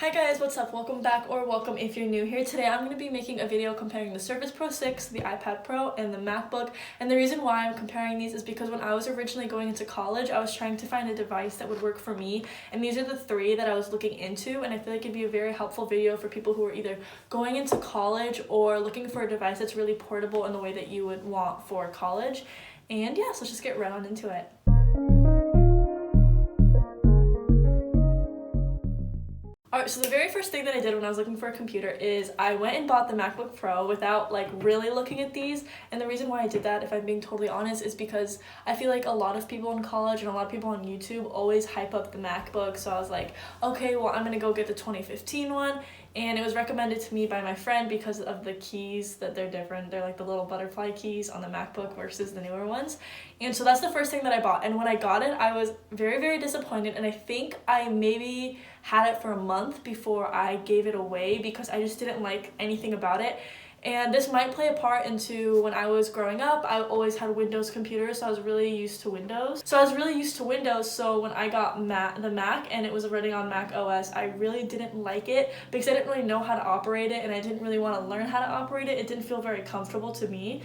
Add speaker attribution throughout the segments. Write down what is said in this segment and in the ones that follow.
Speaker 1: Hi guys, what's up? Welcome back, or welcome if you're new here. Today I'm going to be making a video comparing the Surface Pro 6, the iPad Pro, and the MacBook. And the reason why I'm comparing these is because when I was originally going into college, I was trying to find a device that would work for me. And these are the three that I was looking into, and I feel like it'd be a very helpful video for people who are either going into college or looking for a device that's really portable in the way that you would want for college. And yeah, so let's just get right on into it. Alright, so the very first thing that I did when I was looking for a computer is I went and bought the MacBook Pro without really looking at these. And the reason why I did that, if I'm being totally honest, is because I feel like a lot of people in college and a lot of people on YouTube always hype up the MacBook. So I was like, okay, well, I'm gonna go get the 2015 one. And it was recommended to me by my friend because of the keys, that they're different. They're like the little butterfly keys on the MacBook versus the newer ones. And so that's the first thing that I bought. And when I got it, I was very, very disappointed. And I think I maybe had it for a month before I gave it away because I just didn't like anything about it. And this might play a part into when I was growing up. I always had Windows computers, so I was really used to Windows. So when I got the Mac and it was running on Mac OS, I really didn't like it because I didn't really know how to operate it and I didn't really want to learn how to operate it. It didn't feel very comfortable to me.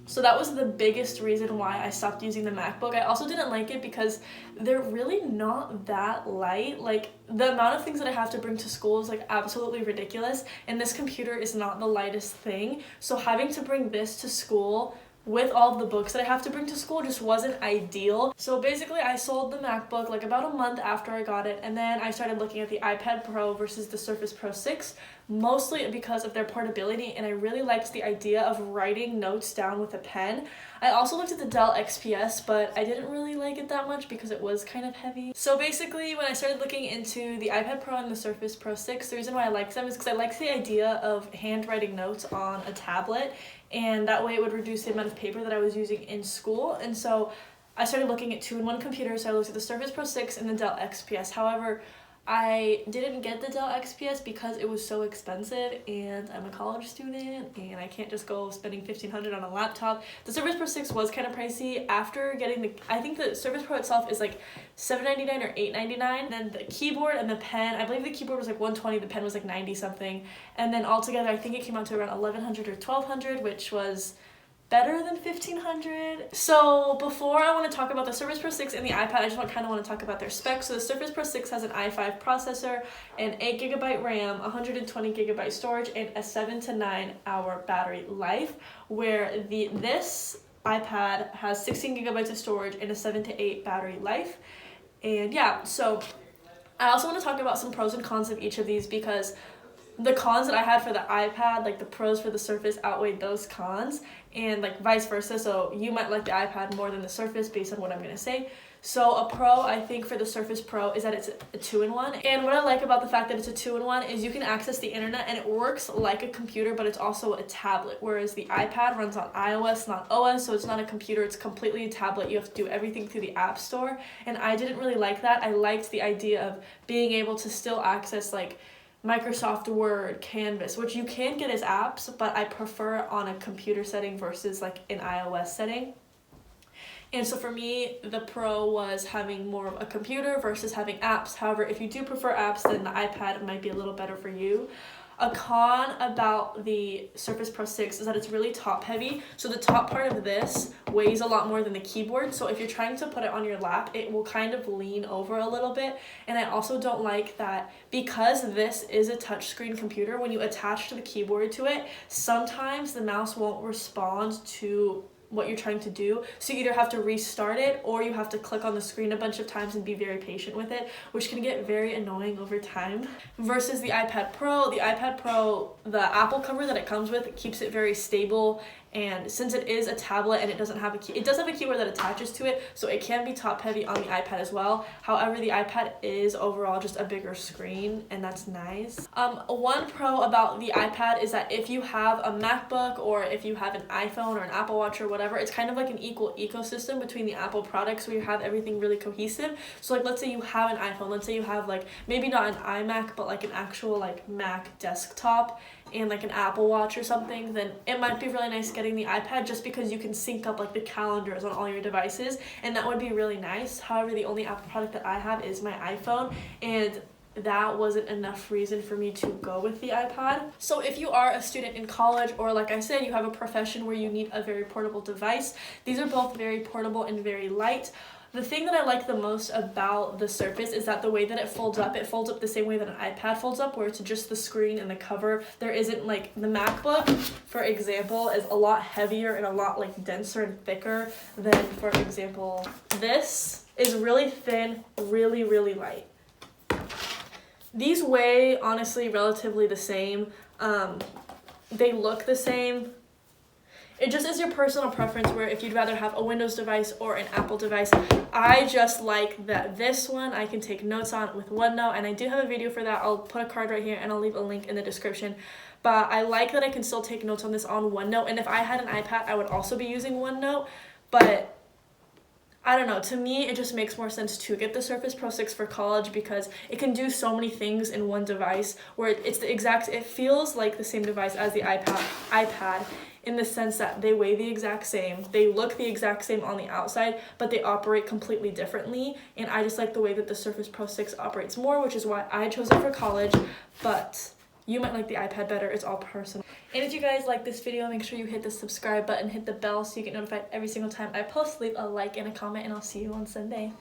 Speaker 1: So that was the biggest reason why I stopped using the MacBook. I also didn't like it because they're really not that light. Like, the amount of things that I have to bring to school is absolutely ridiculous, and this computer is not the lightest thing. So having to bring this to school with all of the books that I have to bring to school just wasn't ideal. So basically I sold the MacBook about a month after I got it, and then I started looking at the iPad Pro versus the Surface Pro 6, mostly because of their portability, and I really liked the idea of writing notes down with a pen. I also looked at the Dell XPS, but I didn't really like it that much because it was kind of heavy. So basically when I started looking into the iPad Pro and the Surface Pro 6, the reason why I liked them is because I liked the idea of handwriting notes on a tablet, and that way it would reduce the amount of paper that I was using in school. And so I started looking at two-in-one computers, so I looked at the Surface Pro 6 and the Dell XPS. However, I didn't get the Dell XPS because it was so expensive, and I'm a college student and I can't just go spending $1,500 on a laptop. The Surface Pro 6 was kind of pricey. After getting I think the Surface Pro itself is $799 or $899. Then the keyboard and the pen, I believe the keyboard was $120, the pen was $90 something. And then altogether I think it came out to around $1,100 or $1,200, which was better than $1,500. So before I want to talk about the Surface Pro 6 and the iPad, I just kind of want to talk about their specs. So the Surface Pro 6 has an i5 processor, an 8GB RAM, 120GB storage, and a 7 to 9 hour battery life, where this iPad has 16GB of storage and a 7 to 8 battery life. And yeah, so I also want to talk about some pros and cons of each of these because the cons that I had for the iPad, the pros for the Surface outweighed those cons, and vice versa. So you might like the iPad more than the Surface based on what I'm going to say. So a pro, I think, for the Surface Pro is that it's a two-in-one. And what I like about the fact that it's a two-in-one is you can access the internet and it works like a computer, but it's also a tablet. Whereas the iPad runs on iOS, not OS, so it's not a computer, it's completely a tablet. You have to do everything through the App Store. And I didn't really like that. I liked the idea of being able to still access Microsoft Word, Canvas, which you can get as apps, but I prefer on a computer setting versus an iOS setting. And so for me, the pro was having more of a computer versus having apps. However, if you do prefer apps, then the iPad might be a little better for you. A con about the Surface Pro 6 is that it's really top heavy. So the top part of this weighs a lot more than the keyboard. So if you're trying to put it on your lap, it will kind of lean over a little bit. And I also don't like that because this is a touchscreen computer, when you attach the keyboard to it, sometimes the mouse won't respond to what you're trying to do. So you either have to restart it or you have to click on the screen a bunch of times and be very patient with it, which can get very annoying over time. Versus the iPad Pro. The iPad Pro, the Apple cover that it comes with keeps it very stable, and since it is a tablet and it doesn't have it does have a keyboard that attaches to it, so it can be top heavy on the iPad as well. However, the iPad is overall just a bigger screen, and that's nice. One pro about the iPad is that if you have a MacBook or if you have an iPhone or an Apple Watch or whatever, it's kind of like an equal ecosystem between the Apple products where you have everything really cohesive. So let's say you have an iPhone, let's say you have maybe not an iMac, but an actual Mac desktop and an Apple Watch or something, then it might be really nice getting the iPad just because you can sync up the calendars on all your devices, and that would be really nice. However, the only Apple product that I have is my iPhone, and that wasn't enough reason for me to go with the iPad. So if you are a student in college, or like I said, you have a profession where you need a very portable device, these are both very portable and very light. The thing that I like the most about the Surface is that the way that it folds up the same way that an iPad folds up, where it's just the screen and the cover. There isn't like the MacBook, for example, is a lot heavier and a lot like denser and thicker than, for example, this is really thin, really, really light. These weigh, honestly, relatively the same. They look the same. It just is your personal preference, where if you'd rather have a Windows device or an Apple device. I just like that this one I can take notes on with OneNote, and I do have a video for that. I'll put a card right here and I'll leave a link in the description. But I like that I can still take notes on this on OneNote, and if I had an iPad, I would also be using OneNote, but I don't know, to me it just makes more sense to get the Surface Pro 6 for college, because it can do so many things in one device, where it feels like the same device as the iPad in the sense that they weigh the exact same, they look the exact same on the outside, but they operate completely differently, and I just like the way that the Surface Pro 6 operates more, which is why I chose it for college, but you might like the iPad better. It's all personal. And if you guys like this video, make sure you hit the subscribe button, hit the bell so you get notified every single time I post. Leave a like and a comment, and I'll see you on Sunday.